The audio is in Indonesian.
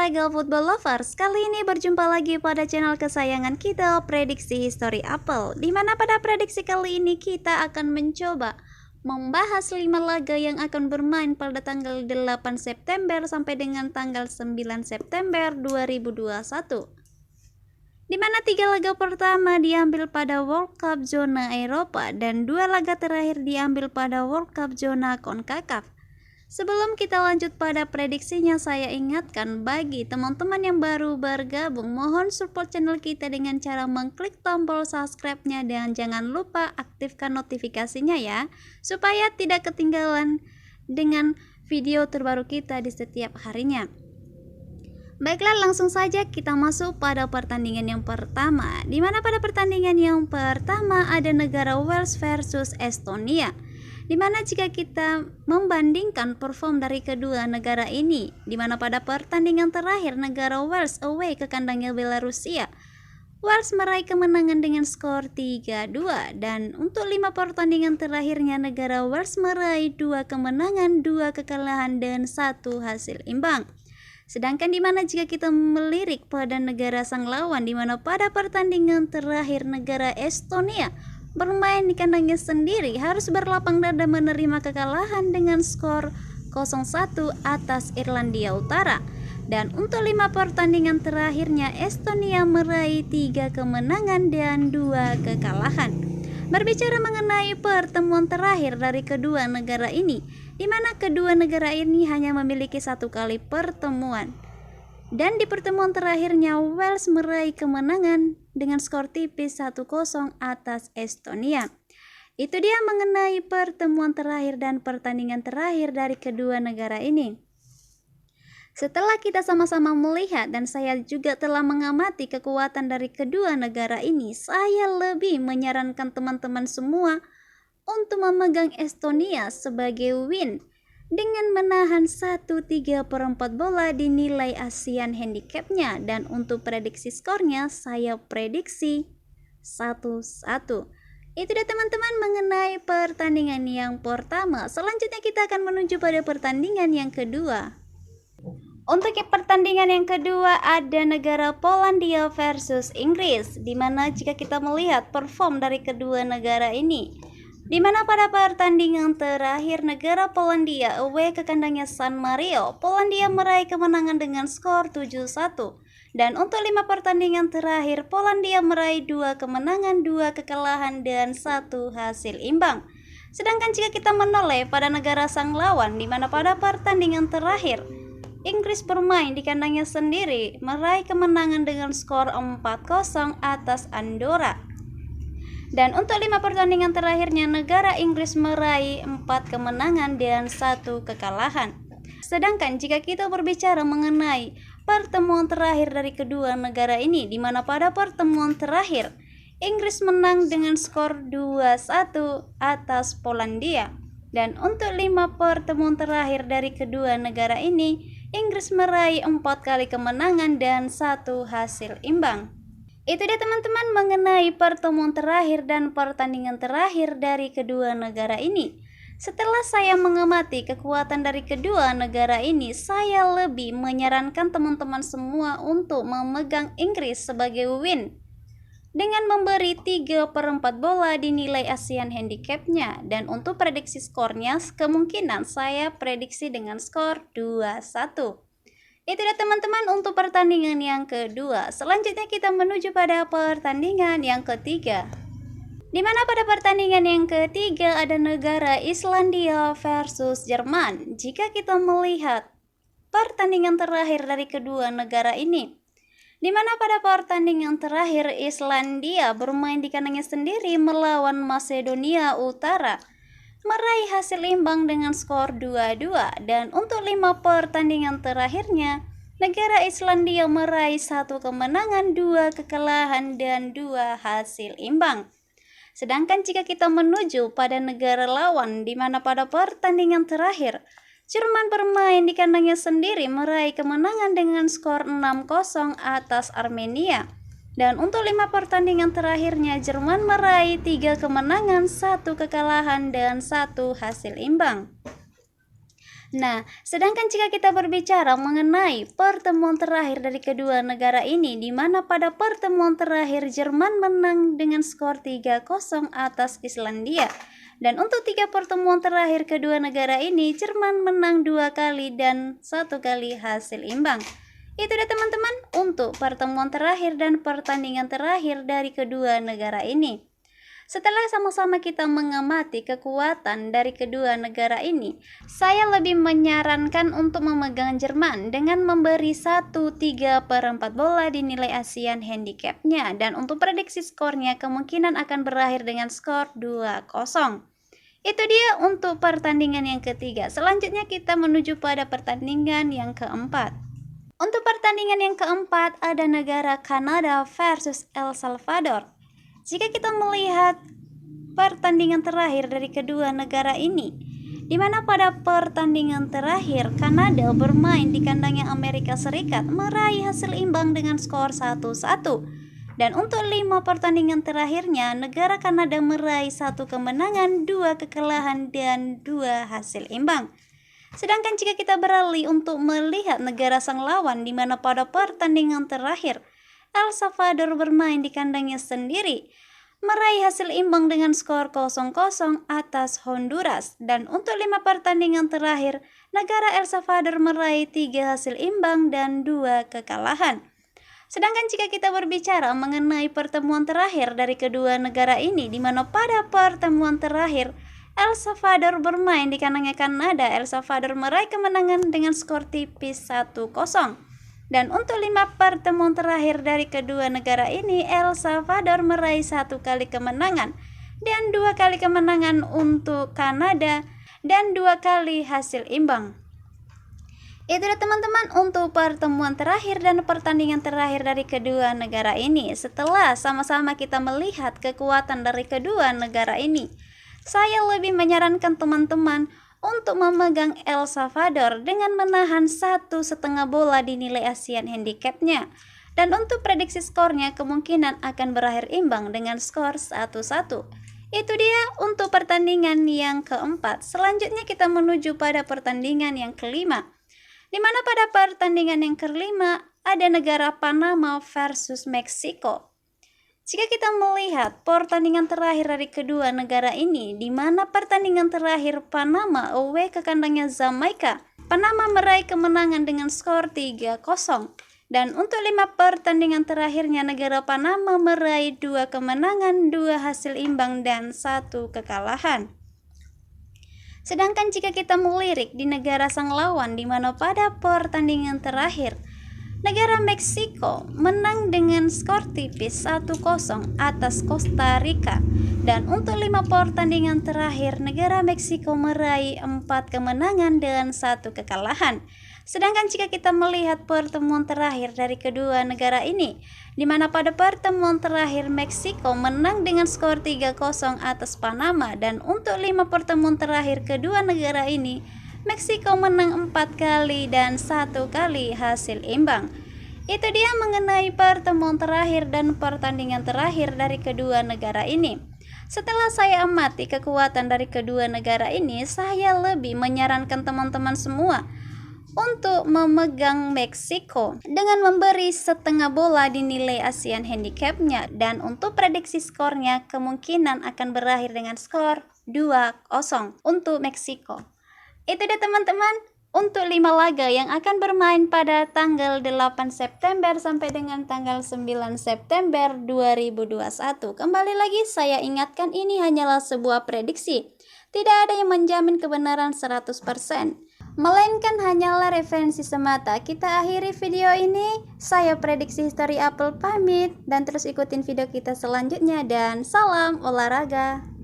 olahraga football lovers. Kali ini berjumpa lagi pada channel kesayangan kita, Prediksi History Apple. Dimana pada prediksi kali ini kita akan mencoba membahas 5 laga yang akan bermain pada tanggal 8 September sampai dengan tanggal 9 September 2021. Dimana 3 laga pertama diambil pada World Cup zona Eropa dan 2 laga terakhir diambil pada World Cup zona CONCACAF. Sebelum kita lanjut pada prediksinya, saya ingatkan bagi teman-teman yang baru bergabung, mohon support channel kita dengan cara mengklik tombol subscribe-nya dan jangan lupa aktifkan notifikasinya ya, supaya tidak ketinggalan dengan video terbaru kita di setiap harinya. Baiklah, langsung saja kita masuk pada pertandingan yang pertama, di mana pada pertandingan yang pertama ada negara Wales versus Estonia. Dimana jika kita membandingkan perform dari kedua negara ini, dimana pada pertandingan terakhir negara Wales away ke kandangnya Belarusia, Wales meraih kemenangan dengan skor 3-2, dan untuk 5 pertandingan terakhirnya negara Wales meraih 2 kemenangan, 2 kekalahan dan 1 hasil imbang. Sedangkan dimana jika kita melirik pada negara sang lawan, dimana pada pertandingan terakhir negara Estonia bermain di kandangnya sendiri harus berlapang dada menerima kekalahan dengan skor 0-1 atas Irlandia Utara. Dan untuk 5 pertandingan terakhirnya Estonia meraih 3 kemenangan dan 2 kekalahan. Berbicara mengenai pertemuan terakhir dari kedua negara ini, di mana kedua negara ini hanya memiliki 1 kali pertemuan. Dan di pertemuan terakhirnya Wales meraih kemenangan dengan skor tipis 1-0 atas Estonia. Itu dia mengenai pertemuan terakhir dan pertandingan terakhir dari kedua negara ini. Setelah kita sama-sama melihat dan saya juga telah mengamati kekuatan dari kedua negara ini, saya lebih menyarankan teman-teman semua untuk memegang Estonia sebagai win dengan menahan 1/3/4 bola di nilai ASEAN handicapnya, dan untuk prediksi skornya saya prediksi 1-1. Itu dia teman-teman mengenai pertandingan yang pertama. Selanjutnya kita akan menuju pada pertandingan yang kedua. Untuk pertandingan yang kedua ada negara Polandia versus Inggris, dimana jika kita melihat perform dari kedua negara ini, dimana pada pertandingan terakhir negara Polandia away ke kandangnya San Marino, Polandia meraih kemenangan dengan skor 7-1. Dan untuk 5 pertandingan terakhir Polandia meraih 2 kemenangan, 2 kekalahan dan 1 hasil imbang. Sedangkan jika kita menoleh pada negara sang lawan, dimana pada pertandingan terakhir Inggris bermain di kandangnya sendiri meraih kemenangan dengan skor 4-0 atas Andorra. Dan untuk 5 pertandingan terakhirnya negara Inggris meraih 4 kemenangan dan 1 kekalahan. Sedangkan jika kita berbicara mengenai pertemuan terakhir dari kedua negara ini, di mana pada pertemuan terakhir Inggris menang dengan skor 2-1 atas Polandia. Dan untuk 5 pertemuan terakhir dari kedua negara ini, Inggris meraih 4 kali kemenangan dan 1 hasil imbang. Itu dia teman-teman mengenai pertemuan terakhir dan pertandingan terakhir dari kedua negara ini. Setelah saya mengamati kekuatan dari kedua negara ini, saya lebih menyarankan teman-teman semua untuk memegang Inggris sebagai win dengan memberi 3/4 bola di nilai ASEAN handicapnya. Dan untuk prediksi skornya, kemungkinan saya prediksi dengan skor 2-1. Itu dia teman-teman untuk pertandingan yang kedua. Selanjutnya kita menuju pada pertandingan yang ketiga, di mana pada pertandingan yang ketiga ada negara Islandia versus Jerman. Jika kita melihat pertandingan terakhir dari kedua negara ini, di mana pada pertandingan terakhir Islandia bermain di kandangnya sendiri melawan Masedonia Utara, meraih hasil imbang dengan skor 2-2. Dan untuk 5 pertandingan terakhirnya negara Islandia meraih 1 kemenangan, 2 kekalahan dan 2 hasil imbang. Sedangkan jika kita menuju pada negara lawan, di mana pada pertandingan terakhir Jerman bermain di kandangnya sendiri meraih kemenangan dengan skor 6-0 atas Armenia. Dan untuk 5 pertandingan terakhirnya Jerman meraih 3 kemenangan, 1 kekalahan dan 1 hasil imbang. Nah, sedangkan jika kita berbicara mengenai pertemuan terakhir dari kedua negara ini, di mana pada pertemuan terakhir Jerman menang dengan skor 3-0 atas Islandia. Dan untuk 3 pertemuan terakhir kedua negara ini, Jerman menang 2 kali dan 1 kali hasil imbang. Itu dia teman-teman untuk pertemuan terakhir dan pertandingan terakhir dari kedua negara ini. Setelah sama-sama kita mengamati kekuatan dari kedua negara ini, saya lebih menyarankan untuk memegang Jerman dengan memberi 1/3/4 bola di nilai ASEAN handicapnya, dan untuk prediksi skornya kemungkinan akan berakhir dengan skor 2-0. Itu dia untuk pertandingan yang ketiga. Selanjutnya kita menuju pada pertandingan yang keempat. Untuk pertandingan yang keempat ada negara Kanada versus El Salvador. Jika kita melihat pertandingan terakhir dari kedua negara ini, di mana pada pertandingan terakhir Kanada bermain di kandangnya Amerika Serikat meraih hasil imbang dengan skor 1-1. Dan untuk 5 pertandingan terakhirnya, negara Kanada meraih 1 kemenangan, 2 kekalahan, dan 2 hasil imbang. Sedangkan jika kita beralih untuk melihat negara sang lawan, di mana pada pertandingan terakhir El Salvador bermain di kandangnya sendiri, meraih hasil imbang dengan skor 0-0 atas Honduras. Dan untuk 5 pertandingan terakhir, negara El Salvador meraih 3 hasil imbang dan 2 kekalahan. Sedangkan jika kita berbicara mengenai pertemuan terakhir dari kedua negara ini, di mana pada pertemuan terakhir El Salvador bermain di kandangnya Kanada, El Salvador meraih kemenangan dengan skor tipis 1-0. Dan untuk 5 pertemuan terakhir dari kedua negara ini, El Salvador meraih 1 kali kemenangan dan 2 kali kemenangan untuk Kanada dan 2 kali hasil imbang. Itulah teman-teman untuk pertemuan terakhir dan pertandingan terakhir dari kedua negara ini. Setelah sama-sama kita melihat kekuatan dari kedua negara ini, saya lebih menyarankan teman-teman untuk memegang El Salvador dengan menahan 1,5 bola di nilai ASEAN handicapnya. Dan untuk prediksi skornya kemungkinan akan berakhir imbang dengan skor 1-1. Itu dia untuk pertandingan yang keempat. Selanjutnya kita menuju pada pertandingan yang kelima, di mana pada pertandingan yang kelima ada negara Panama versus Meksiko. Jika kita melihat pertandingan terakhir dari kedua negara ini, di mana pertandingan terakhir Panama away ke kandangnya Jamaika, Panama meraih kemenangan dengan skor 3-0. Dan untuk 5 pertandingan terakhirnya, negara Panama meraih 2 kemenangan, 2 hasil imbang, dan 1 kekalahan. Sedangkan jika kita melirik di negara sang lawan, di mana pada pertandingan terakhir negara Meksiko menang dengan skor tipis 1-0 atas Costa Rica. Dan untuk 5 pertandingan terakhir, negara Meksiko meraih 4 kemenangan dan 1 kekalahan. Sedangkan jika kita melihat pertemuan terakhir dari kedua negara ini, di mana pada pertemuan terakhir Meksiko menang dengan skor 3-0 atas Panama. Dan untuk 5 pertemuan terakhir kedua negara ini, Meksiko menang 4 kali dan 1 kali hasil imbang. Itu dia mengenai pertemuan terakhir dan pertandingan terakhir dari kedua negara ini. Setelah saya amati kekuatan dari kedua negara ini, saya lebih menyarankan teman-teman semua untuk memegang Meksiko dengan memberi 1/2 bola di nilai ASEAN handicapnya. Dan untuk prediksi skornya kemungkinan akan berakhir dengan skor 2-0 untuk Meksiko. Itu dia teman-teman untuk 5 laga yang akan bermain pada tanggal 8 September sampai dengan tanggal 9 September 2021. Kembali lagi saya ingatkan, ini hanyalah sebuah prediksi. Tidak ada yang menjamin kebenaran 100%, melainkan hanyalah referensi semata. Kita akhiri video ini. Saya Prediksi History Apple pamit, dan terus ikutin video kita selanjutnya, dan salam olahraga.